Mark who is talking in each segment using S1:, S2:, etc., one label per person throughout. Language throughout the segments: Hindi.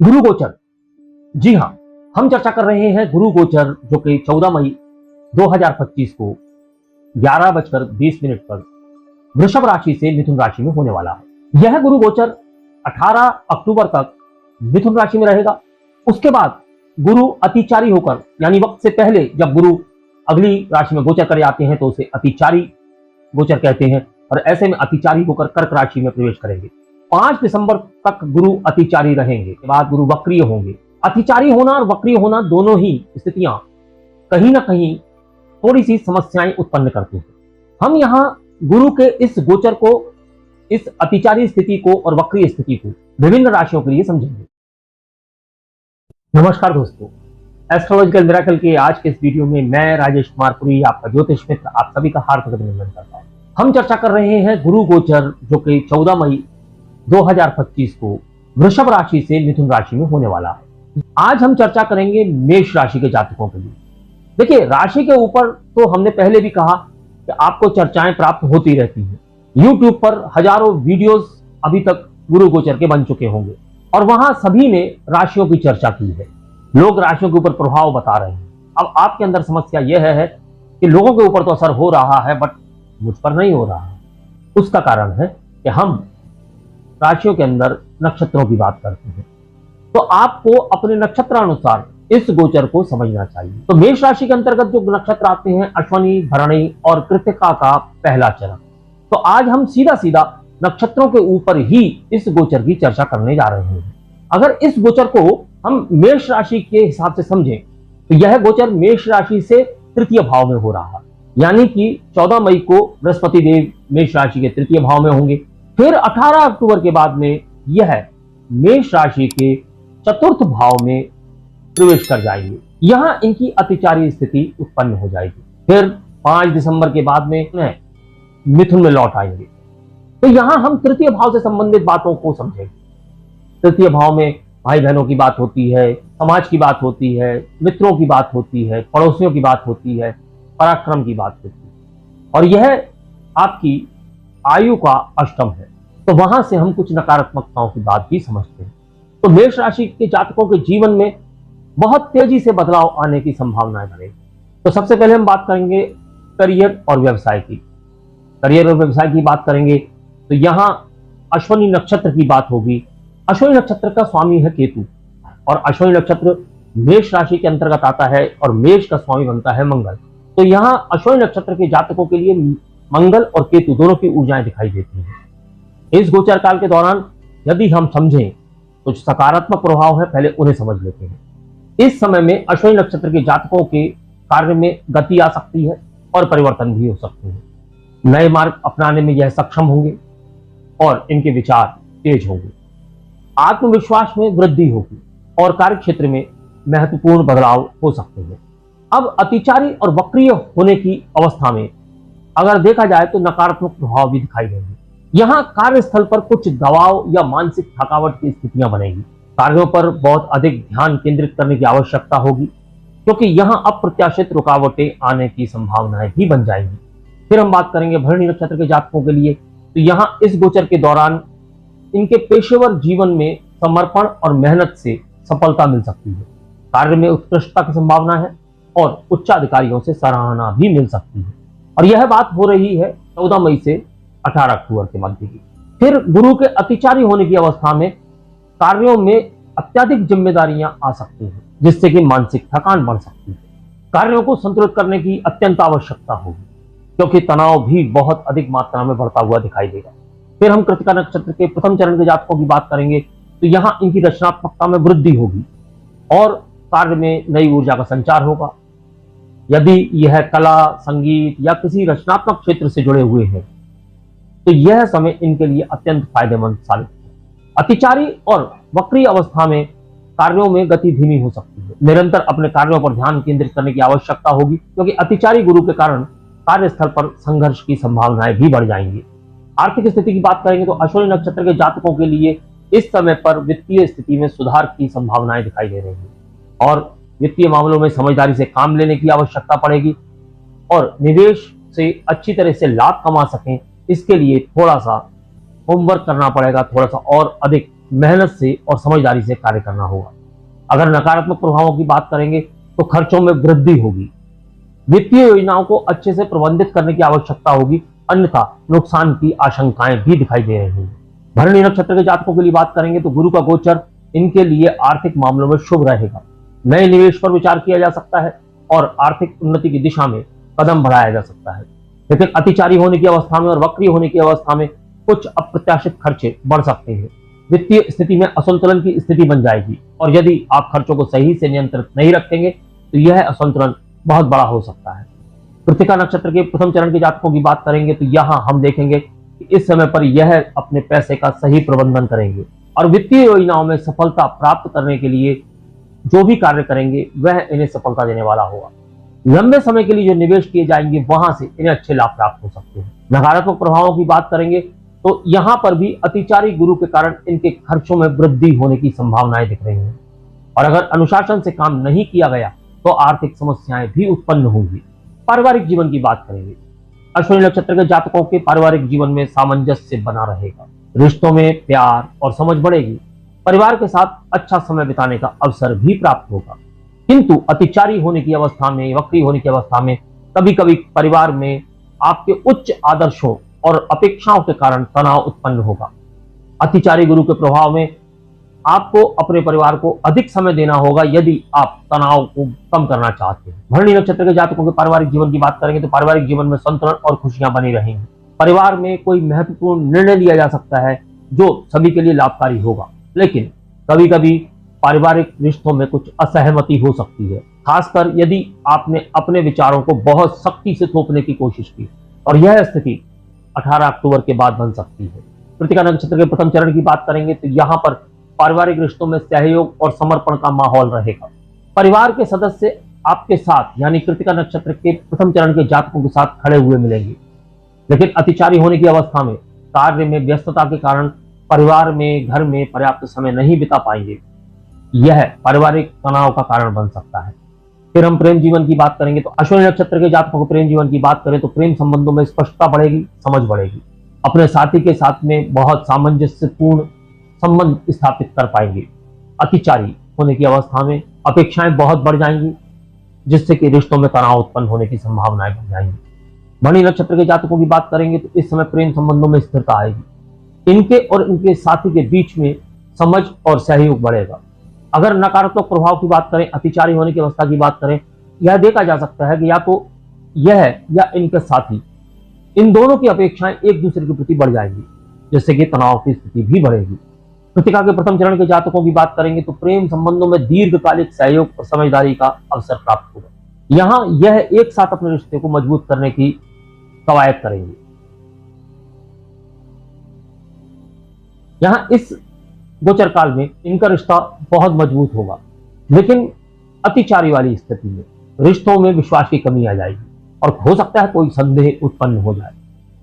S1: गुरु गोचर। जी हाँ, हम चर्चा कर रहे हैं गुरु गोचर जो कि 14 मई 2025 को 11:20 पर वृषभ राशि से मिथुन राशि में होने वाला है। यह गुरु गोचर 18 अक्टूबर तक मिथुन राशि में रहेगा। उसके बाद गुरु अतिचारी होकर, यानी वक्त से पहले जब गुरु अगली राशि में गोचर करे आते हैं तो उसे अतिचारी गोचर कहते हैं, और ऐसे में अतिचारी होकर कर्क राशि में प्रवेश करेंगे। 5 दिसंबर तक गुरु अतिचारी रहेंगे, के बाद गुरु वक्रीय होंगे। अतिचारी होना और वक्रीय होना दोनों ही स्थितियां कहीं ना कहीं थोड़ी सी समस्याएं उत्पन्न करती हैं। हम यहाँ गुरु के इस गोचर को, इस अतिचारी स्थिति को और वक्रीय स्थिति को विभिन्न राशियों के लिए समझेंगे। नमस्कार दोस्तों, एस्ट्रोलॉजिकल मिरेकल के आज के इस वीडियो में मैं राजेश कुमार पुरी, आपका ज्योतिष मित्र, आप सभी का हार्दिक अभिनंदन करता हूँ। हम चर्चा कर रहे हैं गुरु गोचर जो कि 14 मई 2025 को वृषभ राशि से मिथुन राशि में होने वाला है। आज हम चर्चा करेंगे मेष राशि के जातकों के लिए। देखिए, राशि के ऊपर तो हमने पहले भी कहा कि आपको चर्चाएं प्राप्त होती रहती हैं। YouTube पर हजारों वीडियोस अभी तक गुरु गोचर के बन चुके होंगे और वहां सभी ने राशियों की चर्चा की है। लोग राशियों के ऊपर प्रभाव बता रहे हैं। अब आपके अंदर समस्या यह है कि लोगों के ऊपर तो असर हो रहा है बट मुझ पर नहीं हो रहा है। उसका कारण है कि हम राशियों के अंदर नक्षत्रों की बात करते हैं, तो आपको अपने नक्षत्रानुसार इस गोचर को समझना चाहिए। तो मेष राशि के अंतर्गत जो नक्षत्र आते हैं अश्विनी, भरणी और कृत्तिका का पहला चरण। तो आज हम सीधा सीधा नक्षत्रों के ऊपर ही इस गोचर की चर्चा करने जा रहे हैं। अगर इस गोचर को हम मेष राशि के हिसाब से समझें तो यह गोचर मेष राशि से तृतीय भाव में हो रहा है, यानी कि 14 मई को बृहस्पति देव मेष राशि के तृतीय भाव में होंगे। फिर 18 अक्टूबर के बाद में यह मेष राशि के चतुर्थ भाव में प्रवेश कर जाएंगे। यहां इनकी अतिचारी स्थिति उत्पन्न हो जाएगी। फिर 5 दिसंबर के बाद में मिथुन में लौट आएंगे। तो यहां हम तृतीय भाव से संबंधित बातों को समझेंगे। तृतीय भाव में भाई बहनों की बात होती है, समाज की बात होती है, मित्रों की बात होती है, पड़ोसियों की बात होती है, पराक्रम की बात होती है, और यह आपकी आयु का अष्टम है। तो वहां से हम कुछ नकारात्मकताओं की बात भी समझते हैं। तो मेष राशि के जातकों के जीवन में बहुत तेजी से बदलाव आने की संभावनाएं बनेगी। तो सबसे पहले हम बात करेंगे करियर और व्यवसाय की। करियर और व्यवसाय की बात करेंगे तो यहाँ अश्विनी नक्षत्र की बात होगी। अश्विनी नक्षत्र का स्वामी है केतु, और अश्विनी नक्षत्र मेष राशि के अंतर्गत आता है और मेष का स्वामी बनता है मंगल। तो यहाँ अश्विनी नक्षत्र के जातकों के लिए मंगल और केतु दोनों की ऊर्जाएं दिखाई देती हैं। इस गोचर काल के दौरान यदि हम समझें तो सकारात्मक प्रभाव है, पहले उन्हें समझ लेते हैं। इस समय में अश्विनी नक्षत्र के जातकों के कार्य में गति आ सकती है और परिवर्तन भी हो सकते हैं। नए मार्ग अपनाने में यह सक्षम होंगे और इनके विचार तेज होंगे। आत्मविश्वास में वृद्धि होगी और कार्य क्षेत्र में महत्वपूर्ण बदलाव हो सकते हैं। अब अतिचारी और वक्रीय होने की अवस्था में अगर देखा जाए तो नकारात्मक प्रभाव भी दिखाई देंगे। यहाँ कार्यस्थल पर कुछ दबाव या मानसिक थकावट की स्थितियां बनेगी। कार्यों पर बहुत अधिक ध्यान केंद्रित करने की आवश्यकता होगी, क्योंकि यहाँ अप्रत्याशित रुकावटें आने की संभावनाएं भी बन जाएंगी। फिर हम बात करेंगे भरणी नक्षत्र के जातकों के लिए। तो यहाँ इस गोचर के दौरान इनके पेशेवर जीवन में समर्पण और मेहनत से सफलता मिल सकती है। कार्य में उत्कृष्टता की संभावना है और उच्चाधिकारियों से सराहना भी मिल सकती है। और यह बात हो रही है 14 मई से 18 अक्टूबर के मध्य की। फिर गुरु के अतिचारी होने की अवस्था में कार्यों में अत्यधिक जिम्मेदारियां आ सकती हैं, जिससे कि मानसिक थकान बढ़ सकती है। कार्यों को संतुलित करने की अत्यंत आवश्यकता होगी, क्योंकि तनाव भी बहुत अधिक मात्रा में बढ़ता हुआ दिखाई देगा। फिर हम कृत्तिका नक्षत्र के प्रथम चरण के जातकों की बात करेंगे तो यहाँ इनकी रचनात्मकता में वृद्धि होगी और कार्य में नई ऊर्जा का संचार होगा। यदि यह कला, संगीत या किसी रचनात्मक क्षेत्र से जुड़े हुए हैं तो यह समय इनके लिए अत्यंत फायदेमंद साबित है। अतिचारी और वक्रीय अवस्था में कार्यों में गति धीमी हो सकती है। निरंतर अपने कार्यों पर ध्यान केंद्रित करने की आवश्यकता होगी, क्योंकि अतिचारी गुरु के कारण कार्यस्थल पर संघर्ष की संभावनाएं भी बढ़ जाएंगी। आर्थिक स्थिति की बात करेंगे तो अश्विनी नक्षत्र के जातकों के लिए इस समय पर वित्तीय स्थिति में सुधार की संभावनाएं दिखाई दे रही है और वित्तीय मामलों में समझदारी से काम लेने की आवश्यकता पड़ेगी और निवेश से अच्छी तरह से लाभ कमा सकें, इसके लिए थोड़ा सा होमवर्क करना पड़ेगा, थोड़ा सा और अधिक मेहनत से और समझदारी से कार्य करना होगा। अगर नकारात्मक प्रभावों की बात करेंगे तो खर्चों में वृद्धि होगी। वित्तीय योजनाओं को अच्छे से प्रबंधित करने की आवश्यकता होगी, अन्यथा नुकसान की आशंकाएं भी दिखाई दे रही हैं। भरणी नक्षत्र के जातकों के लिए बात करेंगे तो गुरु का गोचर इनके लिए आर्थिक मामलों में शुभ रहेगा। नए निवेश पर विचार किया जा सकता है और आर्थिक उन्नति की दिशा में कदम बढ़ाया जा सकता है। लेकिन अतिचारी होने की अवस्था में और वक्री होने की अवस्था में कुछ अप्रत्याशित खर्चे बढ़ सकते हैं। वित्तीय स्थिति में असंतुलन की स्थिति बन जाएगी और यदि आप खर्चों को सही से नियंत्रित नहीं रखेंगे तो यह असंतुलन बहुत बड़ा हो सकता है। कृतिका नक्षत्र के प्रथम चरण के जातकों की बात करेंगे तो यहाँ हम देखेंगे कि इस समय पर यह अपने पैसे का सही प्रबंधन करेंगे और वित्तीय योजनाओं में सफलता प्राप्त करने के लिए जो भी कार्य करेंगे वह इन्हें सफलता देने वाला होगा। लंबे समय के लिए जो निवेश किए जाएंगे वहां से इन्हें अच्छे लाभ प्राप्त हो सकते हैं। नकारात्मक प्रभावों की बात करेंगे तो यहाँ पर भी अतिचारी गुरु के कारण इनके खर्चों में वृद्धि होने की संभावनाएं दिख रही हैं और अगर अनुशासन से काम नहीं किया गया तो आर्थिक समस्याएं भी उत्पन्न होंगी। पारिवारिक जीवन की बात करेंगे, अश्विनी नक्षत्र के जातकों के पारिवारिक जीवन में सामंजस्य बना रहेगा। रिश्तों में प्यार और समझ बढ़ेगी। परिवार के साथ अच्छा समय बिताने का अवसर भी प्राप्त होगा। किंतु अतिचारी होने की अवस्था में, वक्री होने की अवस्था में कभी कभी परिवार में आपके उच्च आदर्शों और अपेक्षाओं के कारण तनाव उत्पन्न होगा। अतिचारी गुरु के प्रभाव में आपको अपने परिवार को अधिक समय देना होगा यदि आप तनाव को कम करना चाहते हैं। भरणी नक्षत्र के जातकों के पारिवारिक जीवन की बात करेंगे तो पारिवारिक जीवन में संतुलन और खुशियां बनी रहेंगी। परिवार में कोई महत्वपूर्ण निर्णय लिया जा सकता है जो सभी के लिए लाभकारी होगा, लेकिन कभी कभी पारिवारिक रिश्तों में कुछ असहमति हो सकती है, खासकर यदि आपने अपने विचारों को बहुत सख्ती से थोपने की कोशिश की और यह स्थिति 18 अक्टूबर के बाद बन सकती है। कृतिका नक्षत्र के प्रथम चरण की बात करेंगे तो यहाँ पर पारिवारिक रिश्तों में सहयोग और समर्पण का माहौल रहेगा। परिवार के सदस्य आपके साथ यानी कृतिका नक्षत्र के प्रथम चरण के जातकों के साथ खड़े हुए मिलेंगे, लेकिन अतिचारी होने की अवस्था में कार्य में व्यस्तता के कारण परिवार में, घर में पर्याप्त समय नहीं बिता पाएंगे। यह पारिवारिक तनाव का कारण बन सकता है। फिर हम प्रेम जीवन की बात करेंगे तो अश्विनी नक्षत्र के जातकों को प्रेम जीवन की बात करें तो प्रेम संबंधों में स्पष्टता बढ़ेगी, समझ बढ़ेगी। अपने साथी के साथ में बहुत सामंजस्यपूर्ण संबंध स्थापित कर पाएंगे। अतिचारी होने की अवस्था में अपेक्षाएं बहुत बढ़ जाएंगी, जिससे कि रिश्तों में तनाव उत्पन्न होने की संभावनाएं बढ़ जाएंगी। भरणी नक्षत्र के जातकों की बात करेंगे तो इस समय प्रेम संबंधों में स्थिरता आएगी। इनके और इनके साथी के बीच में समझ और सहयोग बढ़ेगा। अगर नकारात्मक प्रभाव की बात करें, अतिचारी होने की अवस्था की बात करें, यह देखा जा सकता है कि या तो यह या इनके साथी, इन दोनों की अपेक्षाएं एक दूसरे के प्रति बढ़ जाएंगी, जिससे कि तनाव की स्थिति भी बढ़ेगी। कृतिका के प्रथम चरण के जातकों की बात करेंगे तो प्रेम संबंधों में दीर्घकालिक सहयोग और समझदारी का अवसर प्राप्त होगा। यहाँ यह एक साथ अपने रिश्ते को मजबूत करने की कवायद करेंगे। यहाँ इस गोचर काल में इनका रिश्ता बहुत मजबूत होगा, लेकिन अतिचारी वाली स्थिति में रिश्तों में विश्वास की कमी आ जाएगी और हो सकता है कोई संदेह उत्पन्न हो जाए।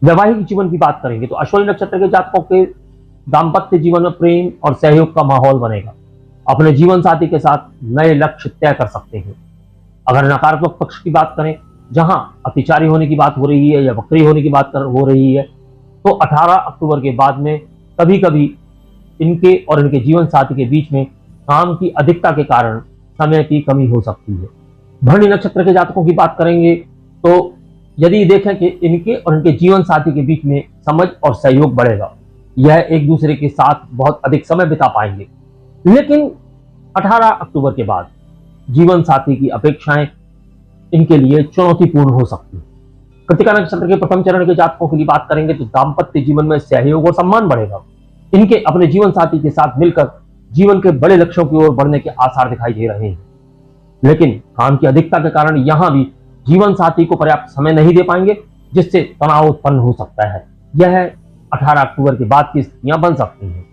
S1: वैवाहिक जीवन की बात करेंगे तो अश्विनी नक्षत्र के जातकों के दाम्पत्य जीवन में प्रेम और सहयोग का माहौल बनेगा। अपने जीवन साथी के साथ नए लक्ष्य तय कर सकते हैं। अगर नकारात्मक पक्ष की बात करें, जहां अतिचारी होने की बात हो रही है या वक्री होने की बात हो रही है, तो 18 अक्टूबर के बाद में कभी कभी इनके और इनके जीवन साथी के बीच में काम की अधिकता के कारण समय की कमी हो सकती है। भरणी नक्षत्र के जातकों की बात करेंगे तो यदि देखें कि इनके और इनके जीवन साथी के बीच में समझ और सहयोग बढ़ेगा, यह एक दूसरे के साथ बहुत अधिक समय बिता पाएंगे। लेकिन 18 अक्टूबर के बाद जीवन साथी की अपेक्षाएं इनके लिए चुनौतीपूर्ण हो सकती है। कृतिका नक्षत्र के प्रथम चरण के जातकों के लिए बात करेंगे तो दाम्पत्य जीवन में सहयोग और सम्मान बढ़ेगा। इनके अपने जीवन साथी के साथ मिलकर जीवन के बड़े लक्ष्यों की ओर बढ़ने के आसार दिखाई दे रहे हैं, लेकिन काम की अधिकता के कारण यहां भी जीवन साथी को पर्याप्त समय नहीं दे पाएंगे, जिससे तनाव उत्पन्न हो सकता है। यह 18 अक्टूबर के बाद की स्थितियां बन सकती हैं।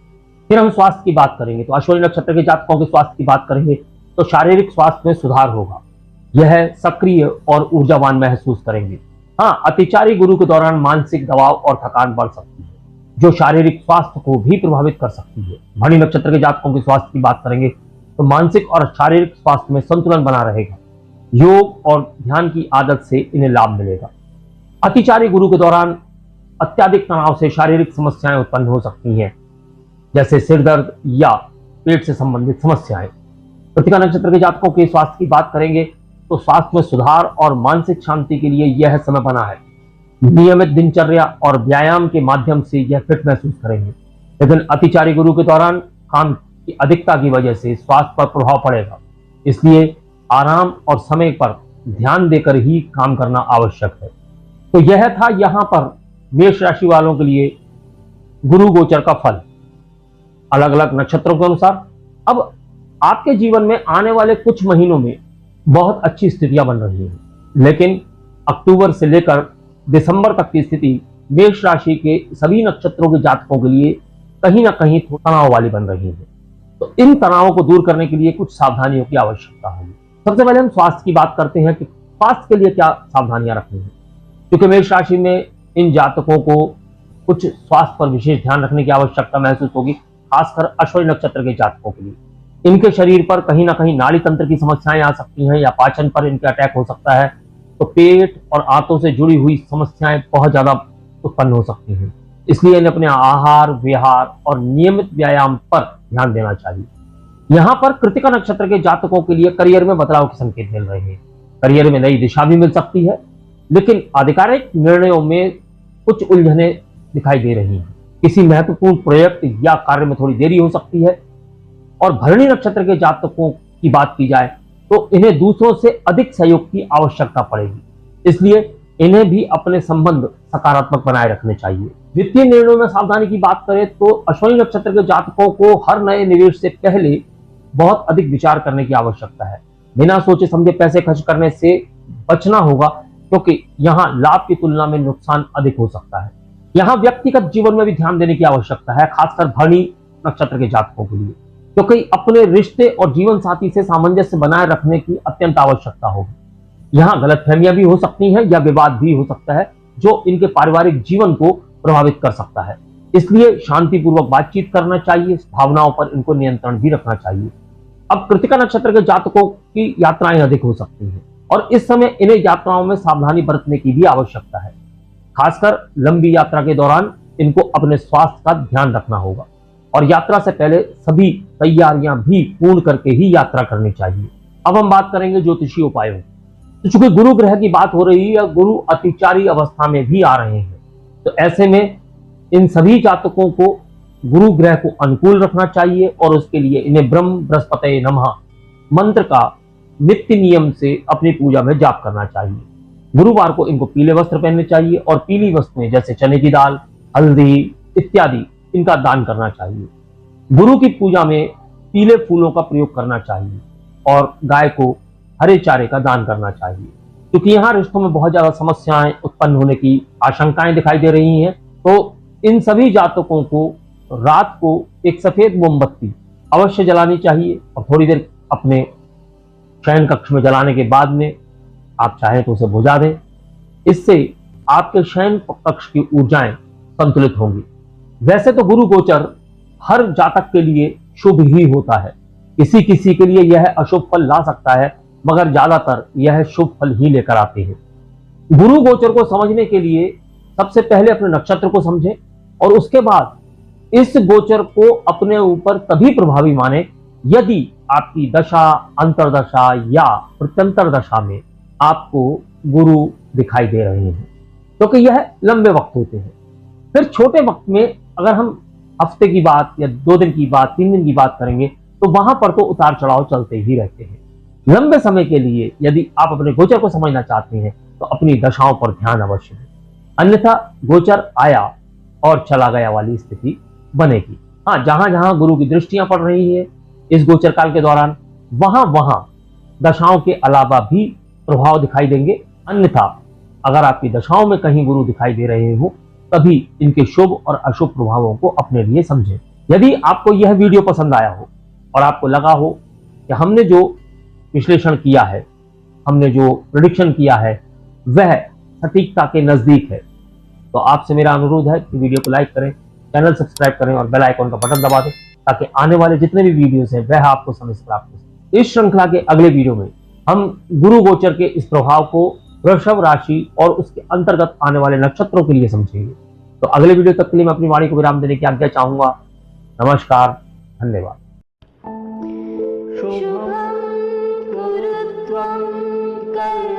S1: फिर हम स्वास्थ्य की बात करेंगे तो अश्विनी नक्षत्र के जातकों के स्वास्थ्य की बात करेंगे तो शारीरिक स्वास्थ्य में सुधार होगा। यह सक्रिय और ऊर्जावान महसूस करेंगे। हाँ, अतिचारी गुरु के दौरान मानसिक दबाव और थकान बढ़ सकती है, जो शारीरिक स्वास्थ्य को भी प्रभावित कर सकती है। भरणी नक्षत्र के जातकों के स्वास्थ्य की बात करेंगे तो मानसिक और शारीरिक स्वास्थ्य में संतुलन बना रहेगा। योग और ध्यान की आदत से इन्हें लाभ मिलेगा। अतिचारी गुरु के दौरान अत्यधिक तनाव से शारीरिक समस्याएं उत्पन्न हो सकती हैं। जैसे सिर दर्द या पेट से संबंधित समस्याएं। कृतिका नक्षत्र के जातकों के स्वास्थ्य की बात करेंगे तो स्वास्थ्य में सुधार और मानसिक शांति के लिए यह समय बना है। नियमित दिनचर्या और व्यायाम के माध्यम से यह फिट महसूस करेंगे, लेकिन अतिचारी गुरु के दौरान काम की अधिकता की वजह से स्वास्थ्य पर प्रभाव पड़ेगा। इसलिए आराम और समय पर ध्यान देकर ही काम करना आवश्यक है। तो यह था यहाँ पर मेष राशि वालों के लिए गुरु गोचर का फल अलग अलग नक्षत्रों के अनुसार। अब आपके जीवन में आने वाले कुछ महीनों में बहुत अच्छी स्थितियां बन रही हैं, लेकिन अक्टूबर से लेकर दिसंबर तक की स्थिति मेष राशि के सभी नक्षत्रों के जातकों के लिए कहीं ना कहीं तनाव वाली बन रही है। तो इन तनावों को दूर करने के लिए कुछ सावधानियों की आवश्यकता होगी। सबसे पहले हम स्वास्थ्य की बात करते हैं कि स्वास्थ्य के लिए क्या सावधानियां रखनी है, क्योंकि मेष राशि में इन जातकों को कुछ स्वास्थ्य पर विशेष ध्यान रखने की आवश्यकता महसूस होगी, खासकर अश्विनी नक्षत्र के जातकों के लिए। इनके शरीर पर कहीं ना कहीं नाड़ी तंत्र की समस्याएं आ सकती हैं या पाचन पर इनके अटैक हो सकता है। तो पेट और आंतों से जुड़ी हुई समस्याएं बहुत ज्यादा उत्पन्न हो सकती हैं। इसलिए इन्हें अपने आहार विहार और नियमित व्यायाम पर ध्यान देना चाहिए। यहाँ पर कृतिका नक्षत्र के जातकों के लिए करियर में बदलाव के संकेत मिल रहे हैं। करियर में नई दिशा भी मिल सकती है, लेकिन आधिकारिक निर्णयों में कुछ उलझने दिखाई दे रही हैं। किसी महत्वपूर्ण प्रोजेक्ट या कार्य में थोड़ी देरी हो सकती है। और भरणी नक्षत्र के जातकों की बात की जाए तो इन्हें दूसरों से अधिक सहयोग की आवश्यकता पड़ेगी, इसलिए इन्हें भी अपने संबंध सकारात्मक बनाए रखने चाहिए। वित्तीय निर्णयों में सावधानी की बात करें तो अश्विनी नक्षत्र के जातकों को हर नए निवेश से पहले बहुत अधिक विचार करने की आवश्यकता है। बिना सोचे समझे पैसे खर्च करने से बचना होगा, क्योंकि यहाँ लाभ की तुलना में नुकसान अधिक हो सकता है। यहाँ व्यक्तिगत जीवन में भी ध्यान देने की आवश्यकता है, खासकर भरणी नक्षत्र के जातकों के लिए, क्योंकि अपने रिश्ते और जीवन साथी से सामंजस्य बनाए रखने की अत्यंत आवश्यकता होगी। यहाँ गलतफहमियां भी हो सकती हैं या विवाद भी हो सकता है, जो इनके पारिवारिक जीवन को प्रभावित कर सकता है। इसलिए शांतिपूर्वक बातचीत करना चाहिए, भावनाओं पर इनको नियंत्रण भी रखना चाहिए। अब कृतिका नक्षत्र के जातकों की यात्राएं अधिक हो सकती हैं और इस समय इन्हें यात्राओं में सावधानी बरतने की भी आवश्यकता है। खासकर लंबी यात्रा के दौरान इनको अपने स्वास्थ्य का ध्यान रखना होगा और यात्रा से पहले सभी तैयारियां भी पूर्ण करके ही यात्रा करनी चाहिए। अब हम बात करेंगे ज्योतिषीय उपायों की। तो चूंकि गुरु ग्रह की बात हो रही है, गुरु अतिचारी अवस्था में भी आ रहे हैं, तो ऐसे में इन सभी जातकों को गुरु ग्रह को अनुकूल रखना चाहिए और उसके लिए इन्हें ब्रह्म बृहस्पते नमः मंत्र का नित्य नियम से अपनी पूजा में जाप करना चाहिए। गुरुवार को इनको पीले वस्त्र पहनने चाहिए और पीली वस्तुएं जैसे चने की दाल, हल्दी इत्यादि इनका दान करना चाहिए। गुरु की पूजा में पीले फूलों का प्रयोग करना चाहिए और गाय को हरे चारे का दान करना चाहिए, क्योंकि यहाँ रिश्तों में बहुत ज्यादा समस्याएं उत्पन्न होने की आशंकाएं दिखाई दे रही हैं। तो इन सभी जातकों को रात को एक सफेद मोमबत्ती अवश्य जलानी चाहिए और थोड़ी देर अपने शयन कक्ष में जलाने के बाद में आप चाहें तो उसे बुझा दें। इससे आपके शयन कक्ष की ऊर्जाएं संतुलित होंगी। वैसे तो गुरु गोचर हर जातक के लिए शुभ ही होता है, किसी किसी के लिए यह अशुभ फल ला सकता है, मगर ज्यादातर यह शुभ फल ही लेकर आते हैं। गुरु गोचर को समझने के लिए सबसे पहले अपने नक्षत्र को समझें और उसके बाद इस गोचर को अपने ऊपर तभी प्रभावी माने यदि आपकी दशा, अंतरदशा या प्रत्यंतर दशा में आपको गुरु दिखाई दे रहे हैं, क्योंकि यह लंबे वक्त होते हैं। फिर छोटे वक्त में अगर हम हफ्ते की बात या 2 दिन की बात, 3 दिन की बात करेंगे तो वहां पर तो उतार चढ़ाव चलते ही रहते हैं। लंबे समय के लिए यदि आप अपने गोचर को समझना चाहते हैं तो अपनी दशाओं पर ध्यान अवश्य दें, अन्यथा गोचर आया और चला गया वाली स्थिति बनेगी। हाँ, जहां जहां गुरु की दृष्टियां पड़ रही है इस गोचर काल के दौरान, वहां वहां दशाओं के अलावा भी प्रभाव दिखाई देंगे। अन्यथा अगर आपकी दशाओं में कहीं गुरु दिखाई दे रहे हो तभी इनके शुभ और अशुभ प्रभावों को अपने लिए समझें। यदि आपको यह वीडियो पसंद आया हो और आपको लगा हो कि हमने जो विश्लेषण किया है, हमने जो प्रेडिक्शन किया है वह सटीकता के नजदीक है, तो आपसे मेरा अनुरोध है कि वीडियो को लाइक करें, चैनल सब्सक्राइब करें और बेल आइकॉन का बटन दबा दें, ताकि आने वाले जितने भी वीडियोस हैं वह आपको समय से प्राप्त हो सके। इस श्रृंखला के अगले वीडियो में हम गुरु गोचर के इस प्रभाव को वृषभ राशि और उसके अंतर्गत आने वाले नक्षत्रों के लिए समझेंगे। तो अगले वीडियो तक के लिए मैं अपनी वाणी को विराम देने की आज्ञा चाहूंगा। नमस्कार, धन्यवाद।
S2: शुभं कुरु त्वं